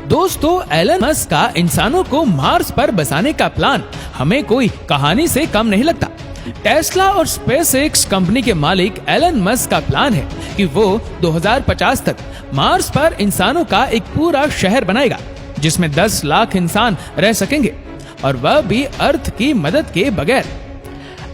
दोस्तों, Elon Musk का इंसानों को मार्स पर बसाने का प्लान हमें कोई कहानी से कम नहीं लगता। टेस्ला और स्पेसएक्स कंपनी के मालिक एलन मस्क का प्लान है कि वो 2050 तक मार्स पर इंसानों का एक पूरा शहर बनाएगा जिसमें 10 लाख इंसान रह सकेंगे, और वह भी अर्थ की मदद के बगैर।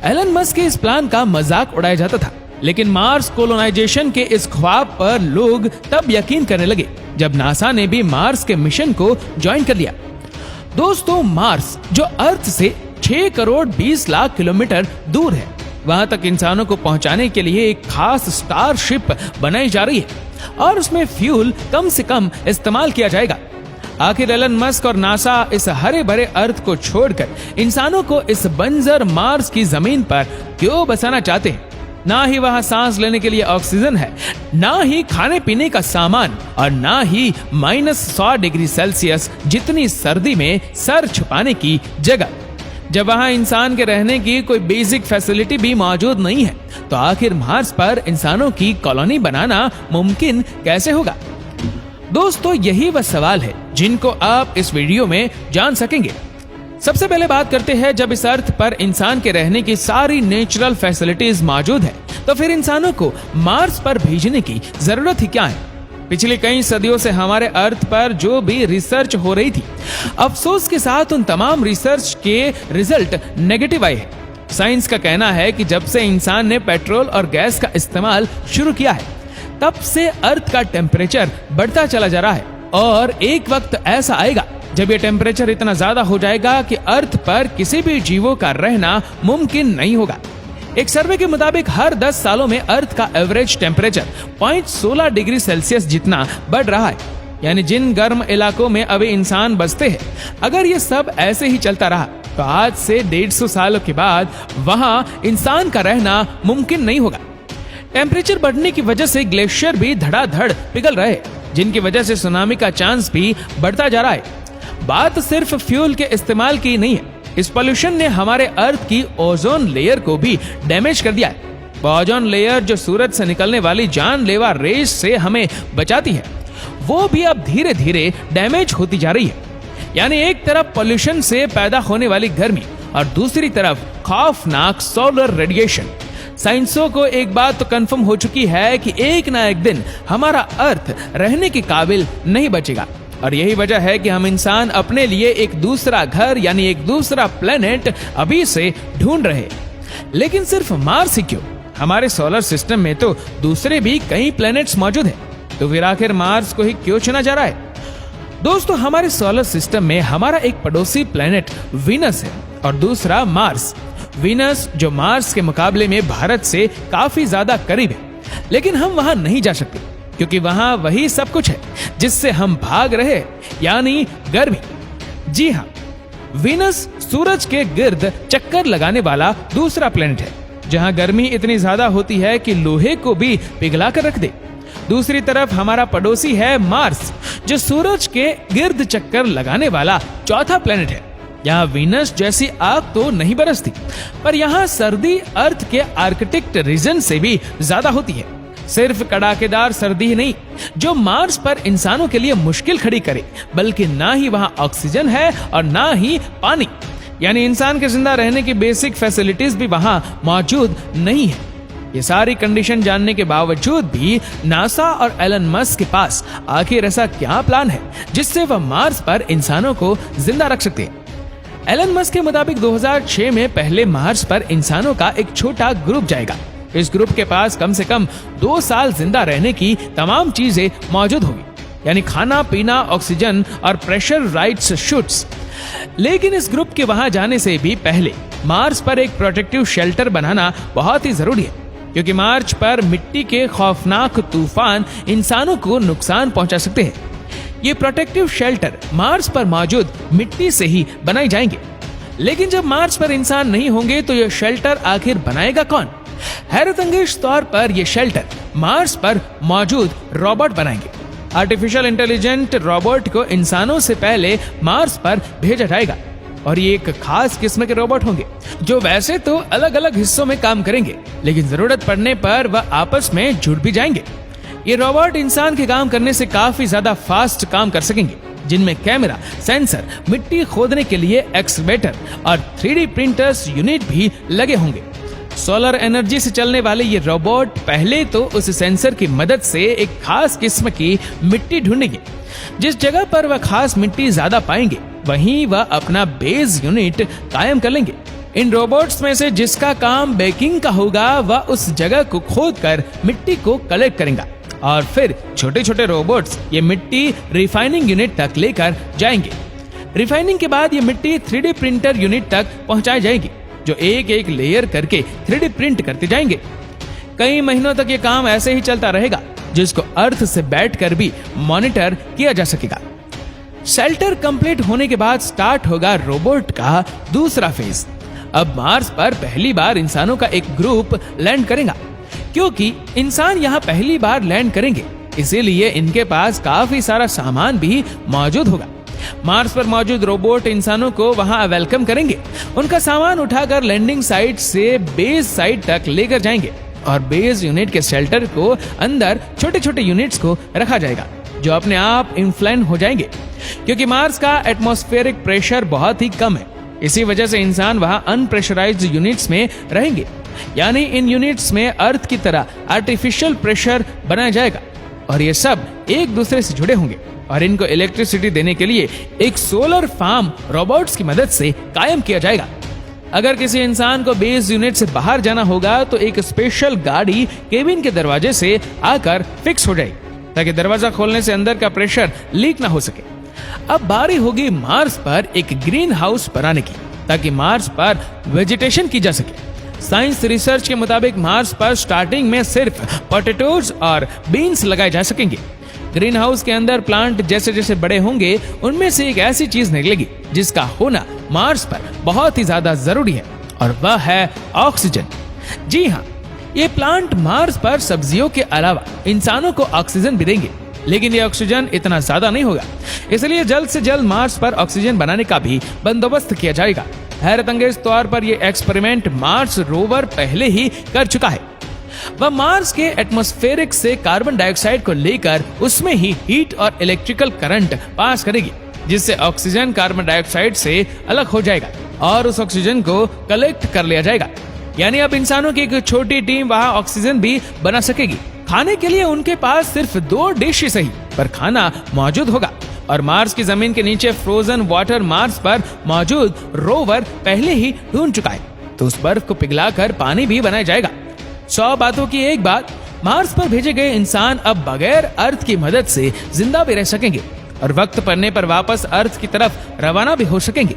एलन मस्क के इस प्लान का मजाक उड़ाया जाता था, लेकिन मार्स कोलोनाइजेशन के इस ख्वाब पर लोग तब यकीन करने लगे जब नासा ने भी मार्स के मिशन को ज्वाइन कर लिया। दोस्तों, मार्स जो अर्थ से 6 करोड़ 20 लाख किलोमीटर दूर है, वहां तक इंसानों को पहुंचाने के लिए एक खास स्टारशिप बनाई जा रही है और उसमें फ्यूल कम से कम इस्तेमाल किया जाएगा। आखिर एलन मस्क और नासा इस हरे भरे अर्थ को छोड़कर इंसानों को इस बंजर मार्स की जमीन पर क्यों बसाना चाहते हैं? ना ही वहां सांस लेने के लिए ऑक्सीजन है, ना ही खाने पीने का सामान, और ना ही -100 डिग्री सेल्सियस जितनी सर्दी में सर छुपाने की जगह। जब वहां इंसान के रहने की कोई बेसिक फैसिलिटी भी मौजूद नहीं है, तो आखिर मार्स पर इंसानों की कॉलोनी बनाना मुमकिन कैसे होगा? दोस्तों, यही वह सवाल है जिनको आप इस वीडियो में जान सकेंगे। सबसे पहले बात करते हैं, जब इस अर्थ पर इंसान के रहने की सारी नेचुरल फैसिलिटीज मौजूद है, तो फिर इंसानों को मार्स पर भेजने की जरूरत ही क्या है? पिछली कई सदियों से हमारे अर्थ पर जो भी रिसर्च हो रही थी, अफसोस के साथ उन तमाम रिसर्च के रिजल्ट नेगेटिव आए हैं। साइंस का कहना है कि जब से इंसान ने पेट्रोल और गैस का इस्तेमाल शुरू किया है, तब से अर्थ का टेम्परेचर बढ़ता चला जा रहा है, और एक वक्त ऐसा आएगा जब ये टेम्परेचर इतना ज्यादा हो जाएगा कि अर्थ पर किसी भी जीवों का रहना मुमकिन नहीं होगा। एक सर्वे के मुताबिक हर 10 सालों में अर्थ का एवरेज टेम्परेचर 0.16 डिग्री सेल्सियस जितना बढ़ रहा है। यानी जिन गर्म इलाकों में अभी इंसान बसते हैं, अगर ये सब ऐसे ही चलता रहा तो आज से 150 सालों के बाद वहां इंसान का रहना मुमकिन नहीं होगा। टेम्परेचर बढ़ने की वजह से ग्लेशियर भी धड़ाधड़ पिघल रहे, जिनकी वजह से सुनामी का चांस भी बढ़ता जा रहा है। बात सिर्फ फ्यूल के इस्तेमाल की नहीं है, इस पोल्यूशन ने हमारे अर्थ की ओजोन लेयर को भी डैमेज कर दिया है। ओजोन लेयर जो सूरज से निकलने वाली जानलेवा रेस से हमें बचाती है, वो भी अब धीरे धीरे डैमेज होती जा रही है। यानी एक तरफ पोल्यूशन से पैदा होने वाली गर्मी और दूसरी तरफ खौफनाक सोलर रेडिएशन। साइंसों को एक बात तो कंफर्म हो चुकी है कि एक ना एक दिन हमारा अर्थ रहने के काबिल नहीं बचेगा, और यही वजह है कि हम इंसान अपने लिए एक दूसरा घर यानी एक दूसरा प्लेनेट अभी से ढूंढ रहे। लेकिन सिर्फ मार्स ही क्यों, हमारे सोलर सिस्टम में तो दूसरे भी कई प्लेनेट्स मौजूद हैं, तो फिर आखिर मार्स को ही क्यों चुना जा रहा है? दोस्तों, हमारे सोलर सिस्टम में हमारा एक पड़ोसी प्लेनेट वीनस है और दूसरा मार्स। वीनस जो मार्स के मुकाबले में भारत से काफी ज्यादा करीब है, लेकिन हम वहां नहीं जा सकते क्योंकि वहां वही सब कुछ है जिससे हम भाग रहे, यानी गर्मी। जी हाँ, वीनस सूरज के गिर्द चक्कर लगाने वाला दूसरा प्लेनेट है जहां गर्मी इतनी ज्यादा होती है कि लोहे को भी पिघला कर रख दे। दूसरी तरफ हमारा पड़ोसी है मार्स, जो सूरज के गिर्द चक्कर लगाने वाला चौथा प्लेनेट है। यहाँ वीनस जैसी आग तो नहीं बरसती, पर यहाँ सर्दी अर्थ के आर्कटिक रीजन से भी ज्यादा होती है। सिर्फ कड़ाकेदार सर्दी ही नहीं जो मार्स पर इंसानों के लिए मुश्किल खड़ी करे, बल्कि ना ही वहां ऑक्सीजन है और ना ही पानी। यानी इंसान के जिंदा रहने की बेसिक फैसिलिटीज भी वहां मौजूद नहीं है। ये सारी कंडीशन जानने के बावजूद भी नासा और एलन मस्क के पास आखिर ऐसा क्या प्लान है जिससे वह मार्स पर इंसानों को जिंदा रख सकते हैं? एलन मस्क के मुताबिक 2006 में पहले मार्स पर इंसानों का एक छोटा ग्रुप जाएगा। इस ग्रुप के पास कम से कम 2 साल जिंदा रहने की तमाम चीजें मौजूद होगी, यानी खाना पीना, ऑक्सीजन और प्रेशर राइट्स शूट्स। लेकिन इस ग्रुप के वहां जाने से भी पहले मार्स पर एक प्रोटेक्टिव शेल्टर बनाना बहुत ही जरूरी है, क्योंकि मार्स पर मिट्टी के खौफनाक तूफान इंसानों को नुकसान पहुंचा सकते हैं। ये प्रोटेक्टिव शेल्टर मार्स पर मौजूद मिट्टी से ही बनाए जाएंगे। लेकिन जब मार्स पर इंसान नहीं होंगे तो ये शेल्टर आखिर बनाएगा कौन? हैरतअंगेज तौर पर यह शेल्टर मार्स पर मौजूद रोबोट बनाएंगे। आर्टिफिशियल इंटेलिजेंट रोबोट को इंसानों से पहले मार्स पर भेजा जाएगा, और ये एक खास किस्म के रोबोट होंगे जो वैसे तो अलग अलग हिस्सों में काम करेंगे, लेकिन जरूरत पड़ने पर वह आपस में जुड़ भी जाएंगे। ये रोबोट इंसान के काम करने से काफी ज्यादा फास्ट काम कर सकेंगे, जिनमें कैमरा, सेंसर, मिट्टी खोदने के लिए एक्सकवेटर और 3D प्रिंटर्स यूनिट भी लगे होंगे। सोलर एनर्जी से चलने वाले ये रोबोट पहले तो उस सेंसर की मदद से एक खास किस्म की मिट्टी ढूंढेंगे। जिस जगह पर वह खास मिट्टी ज्यादा पाएंगे वहीं वह अपना बेस यूनिट कायम कर लेंगे। इन रोबोट्स में से जिसका काम बेकिंग का होगा वह उस जगह को खोदकर मिट्टी को कलेक्ट करेगा और फिर छोटे छोटे रोबोट्स ये मिट्टी रिफाइनिंग यूनिट तक लेकर जाएंगे। रिफाइनिंग के बाद ये मिट्टी 3D प्रिंटर यूनिट तक पहुंचाई जाएगी, जो एक एक लेयर करके 3D प्रिंट करते जाएंगे। कई महीनों तक ये काम ऐसे ही चलता रहेगा, जिसको अर्थ से बैठकर भी मॉनिटर किया जा सकेगा। शेल्टर कंप्लीट होने के बाद स्टार्ट होगा रोबोट का दूसरा फेज। अब मार्स पर पहली बार इंसानों का एक ग्रुप लैंड करेगा। क्योंकि इंसान यहाँ पहली बार लैंड करेंगे, इसीलिए इनके पास काफी सारा सामान भी मौजूद होगा। मार्स पर मौजूद रोबोट इंसानों को वहां वेलकम करेंगे, उनका सामान उठाकर लैंडिंग साइट से बेस साइट तक लेकर जाएंगे और बेस यूनिट के शेल्टर को अंदर छोटे छोटे यूनिट्स को रखा जाएगा, जो अपने आप इन्फ्लेन हो जाएंगे। क्योंकि मार्स का एटमॉस्फेरिक प्रेशर बहुत ही कम है, इसी वजह से इंसान वहां अनप्रेशराइज्ड यूनिट्स में रहेंगे। यानी इन यूनिट्स में अर्थ की तरह आर्टिफिशियल प्रेशर बनाया जाएगा और ये सब एक दूसरे से जुड़े होंगे और इनको इलेक्ट्रिसिटी देने के लिए एक सोलर फार्म रोबोट्स की मदद से कायम किया जाएगा। अगर किसी इंसान को बेस यूनिट से बाहर जाना होगा तो एक स्पेशल गाड़ी केबिन के दरवाजे से आकर फिक्स हो जाएगी, ताकि दरवाजा खोलने से अंदर का प्रेशर लीक ना हो सके। अब बारी होगी मार्स पर एक ग्रीन हाउस बनाने की, ताकि मार्स पर वेजिटेशन की जा सके। साइंस रिसर्च के मुताबिक मार्स पर स्टार्टिंग में सिर्फ पोटैटोज और बीन्स लगाए जा सकेंगे। ग्रीन हाउस के अंदर प्लांट जैसे जैसे बड़े होंगे उनमें से एक ऐसी चीज निकलेगी जिसका होना मार्स पर बहुत ही ज्यादा जरूरी है, और वह है ऑक्सीजन। जी हाँ, ये प्लांट मार्स पर सब्जियों के अलावा इंसानों को ऑक्सीजन भी देंगे, लेकिन ये ऑक्सीजन इतना ज्यादा नहीं होगा, इसलिए जल्द से जल्द मार्स पर ऑक्सीजन बनाने का भी बंदोबस्त किया जाएगा। हैरत अंगेज तौर पर यह एक्सपेरिमेंट मार्स रोवर पहले ही कर चुका है। वह मार्स के एटमॉस्फेरिक से कार्बन डाइऑक्साइड को लेकर उसमें ही हीट और इलेक्ट्रिकल करंट पास करेगी, जिससे ऑक्सीजन कार्बन डाइऑक्साइड से अलग हो जाएगा और उस ऑक्सीजन को कलेक्ट कर लिया जाएगा। यानी अब इंसानों की एक छोटी टीम वहां ऑक्सीजन भी बना सकेगी। खाने के लिए उनके पास सिर्फ 2 डिश सही पर खाना मौजूद होगा, और मार्स की जमीन के नीचे फ्रोजन वाटर मार्स पर मौजूद रोवर पहले ही ढूंढ चुका है, तो उस बर्फ को पिघलाकर पानी भी बनाया जाएगा। 100 बातों की एक बात, मार्स पर भेजे गए इंसान अब बगैर अर्थ की मदद से जिंदा भी रह सकेंगे और वक्त पड़ने पर वापस अर्थ की तरफ रवाना भी हो सकेंगे।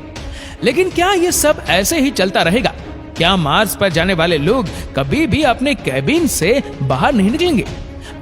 लेकिन क्या ये सब ऐसे ही चलता रहेगा? क्या मार्स पर जाने वाले लोग कभी भी अपने कैबिन से बाहर नहीं निकलेंगे?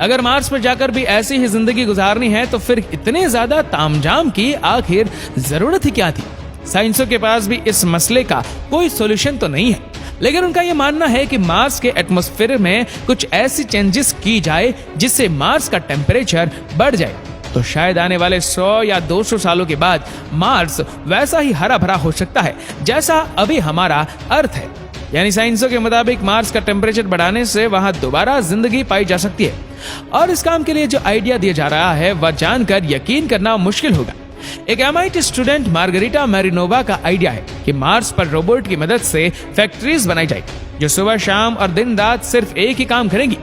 अगर मार्स पर जाकर भी ऐसी ही जिंदगी गुजारनी है तो फिर इतने ज्यादा तामझाम की आखिर जरूरत ही क्या थी? साइंसों के पास भी इस मसले का कोई सॉल्यूशन तो नहीं है, लेकिन उनका यह मानना है कि मार्स के एटमॉस्फेयर में कुछ ऐसी चेंजेस की जाए जिससे मार्स का टेम्परेचर बढ़ जाए, तो शायद आने वाले 100 या 200 सालों के बाद मार्स वैसा ही हरा भरा हो सकता है जैसा अभी हमारा अर्थ है। यानी साइंसों के मुताबिक मार्स का टेम्परेचर बढ़ाने से वहां दोबारा जिंदगी पाई जा सकती है, और इस काम के लिए जो आइडिया दिया जा रहा है वह जानकर यकीन करना मुश्किल होगा। एक MIT स्टूडेंट मार्गरिटा मैरिनोवा का आइडिया है कि मार्स पर रोबोट की मदद से फैक्ट्रीज बनाई जाएगी, जो सुबह शाम और दिन रात सिर्फ एक ही काम करेंगी,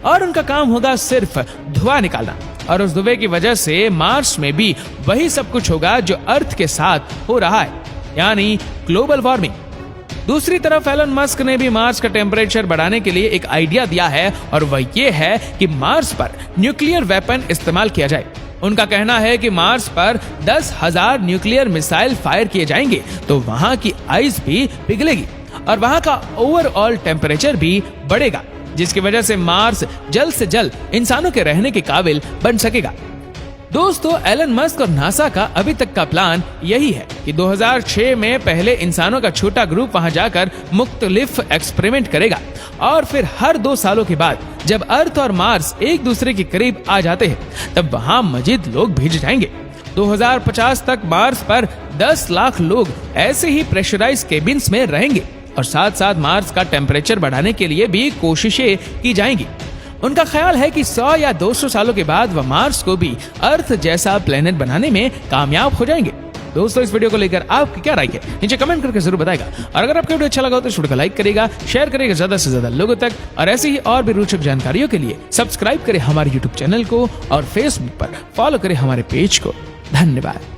और उनका काम होगा सिर्फ धुआं निकालना, और उस धुएं की वजह से मार्स में भी वही सब कुछ होगा जो अर्थ के साथ हो रहा है, यानी ग्लोबल वार्मिंग। दूसरी तरफ एलन मस्क ने भी मार्स का टेम्परेचर बढ़ाने के लिए एक आइडिया दिया है, और वह ये है कि मार्स पर न्यूक्लियर वेपन इस्तेमाल किया जाए। उनका कहना है कि मार्स पर 10,000 न्यूक्लियर मिसाइल फायर किए जाएंगे तो वहां की आइस भी पिघलेगी और वहां का ओवरऑल टेम्परेचर भी बढ़ेगा, जिसकी वजह से मार्स जल्द से जल्द इंसानों के रहने के काबिल बन सकेगा। दोस्तों, एलन मस्क और नासा का अभी तक का प्लान यही है कि 2006 में पहले इंसानों का छोटा ग्रुप वहां जाकर मुख्तलिफ एक्सपेरिमेंट करेगा, और फिर हर 2 सालों के बाद जब अर्थ और मार्स एक दूसरे के करीब आ जाते हैं तब वहां मजीद लोग भेजे जाएंगे। 2050 तक मार्स पर 10 लाख लोग ऐसे ही प्रेशराइज केबिन्स में रहेंगे, और साथ साथ मार्स का टेम्परेचर बढ़ाने के लिए भी कोशिशें की जाएंगी। उनका ख्याल है कि 100 या 200 सालों के बाद वह मार्स को भी अर्थ जैसा प्लेनेट बनाने में कामयाब हो जाएंगे। दोस्तों, इस वीडियो को लेकर आपकी क्या राय है नीचे कमेंट करके जरूर बताएगा। और अगर आपको वीडियो अच्छा लगा हो तो इस वीडियो को लाइक करेगा, शेयर करेगा ज्यादा से ज्यादा लोगों तक। और ऐसी ही और भी रोचक जानकारियों के लिए सब्सक्राइब करें हमारे यूट्यूब चैनल को और फेसबुक पर फॉलो करें हमारे पेज को। धन्यवाद।